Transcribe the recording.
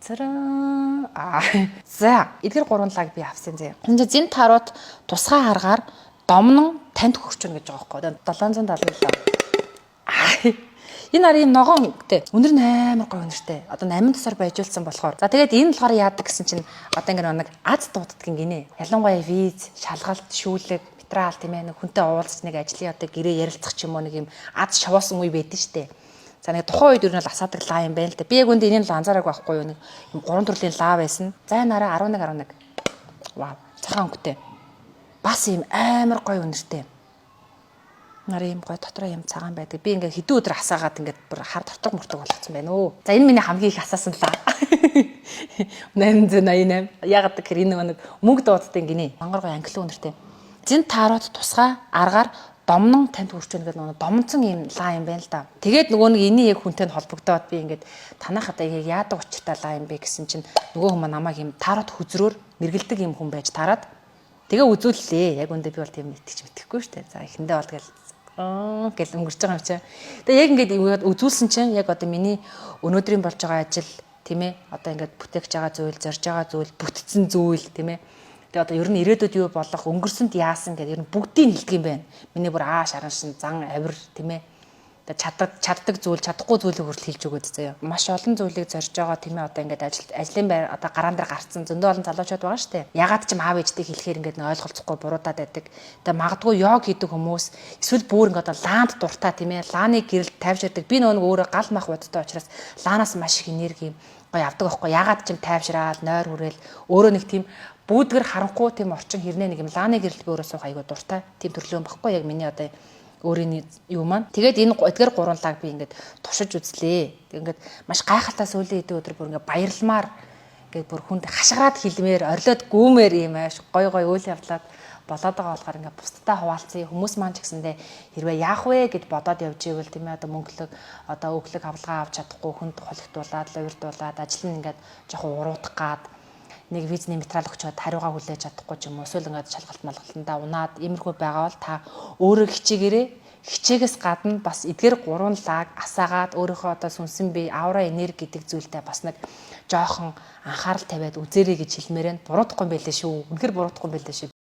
Цараа. За, эдгээр 3 лаг би авсан зэ. Энд зин тарууд тусгай аргаар домнон танд хүрчүн гэж байгаа байхгүй. 777. Энэ нар ийм ногоон гэдэг. Өнөр нь амар гоё өнөртэй. Одоо 8 тусаар байжуулсан болохоор. За тэгээд энэ болохоор яадаг гэсэн чинь одоо ингэ нэг аз дууддаг гинэ. Ялангуяа виз, шалгалт, шүүлэг, материал тийм ээ нэг хүнтэй уулзч нэг ажлын одоо гэрээ ярилцах ч юм уу нэг ийм аз шавуусан үе байдэн штэ. За нэг тухайн үед юу н асаадаг лаа юм байна л да. Би яг үнд энийг л анзаараагүй байхгүй юу нэг 3 төрлийн лаа байсан. За нараа 11. Вау, цагаан өнгөтэй. Бас ийм амар гоё өнөртэй. Нар ийм гоё дотроо юм цагаан байдаг. Би ингээ хэдэн өдөр асаагаад ингээ бүр хар тортог муртаг болгоцсон байна өө. За энэ миний хамгийн их асаасан лаа. 888. Ягаад гэхээр энэ нэг мөнгө дууддаг гинэ. Мангар гоё англи өнөртэй. Зин таарууд тусгай аргаар домнон танд хүрчэн гэдэг нэг домцсон юм лаа юм байна л да. Тэгээд нөгөө нэг эний яг хүнтэй холбогдоод би ингээд танах одоо яг яадаг учиртай лаа юм бэ гэсэн чинь нөгөө хүмүүс намайг юм таарууд хүзрөөр мэргэлдэг юм хүн байж таарад тэгээ үзүүллээ. Яг үндэ би бол тийм итгэхгүй шүү дээ. За эхэндээ бол гэл өнгөрч байгаа юм чинь. Тэгээ яг ингээд үзүүлсэн чинь яг одоо миний өнөөдрийн болж байгаа ажил тийм ээ одоо ингээд бүтээгч байгаа зүйл, зорж байгаа зүйл, бүтцэн зүйл тийм ээ. Тэгээ одоо ер нь ирээдүйд юу болох, өнгөрсөнд яасан гэдэг ер нь бүгдийг хэлдэг юм байна. Миний бүр шараншин, зан, авир тийм ээ. Тэгээ чаддаг зүйл, чадахгүй зүйлийг хүртэл хэлж өгөөд заяа. Маш олон зүйлийг зорж байгаа тийм ээ одоо ингээд ажлын байр одоо гараан дээр гарцсан зөндөө олон залуучууд байгаа шүү дээ. Ягаад ч аав ээжтэй хэлэхээр ингээд ойлголцохгүй буруудаад байдаг. Тэгээ магадгүй йог хийдэг хүмүүс эсвэл бүр ингээд одоо лаанд дуртай тийм ээ. Лааны гэрэлд тайвширдаг. Би нөгөө өөрөө гал мах бодтой учраас лаанаас маш их энерги гоё авдаг байхгүй. Ягаад ч юм тайвшраал, нойр хүрээл өөрөө нэг тийм бүүдгэр харанхуй тийм орчин хэрнээ нэг юм лааны гэрэлд би өөрөө суух айгуу дуртай. Тийм төрлөө байхгүй яг миний одоо өөрийн юу маань. Тэгээд энэ эдгээр 3 лаг би ингээд туршиж үзлээ. Ингээд маш гайхалтай сүүлийн хэдэн өдөр бүр ингээд баярламаар ингээд бүр хүнд хашгираад хэлмээр, орилоод гүүмээр юм ааш гой үйл явдлаад болоод байгаа болохоор ингээд бусдтай хуваалцъя. Хүмүүс маань ч гэсэндээ хэрвээ яах вэ гэд бодоод явж ивэл тийм ээ одоо мөнгөлөг одоо өглөг авалгаа авч чадахгүй хүнд холигдуулаад, лавирдуулаад ажил нь ингээд жоохон уруудах гад нэг визний материал өгчөөд хариугаа хүлээж чадахгүй ч юм уу эсвэл ингээд шалгалт малгалтандаа унаад иймэрхүү байгаа бол та өөрөө хичээгээрээ хичээгээс гадна бас эдгээр 3 лаг асаагаад өөрийнхөө одоо сүнсэн бие аура энерги гэдэг зүйлтэй бас нэг жоохон анхаарал тавиад үзээрэй гэж хэлмээрэн буруудахгүй юм байлээ шүү. Үнэхээр буруудахгүй юм байлээ шүү.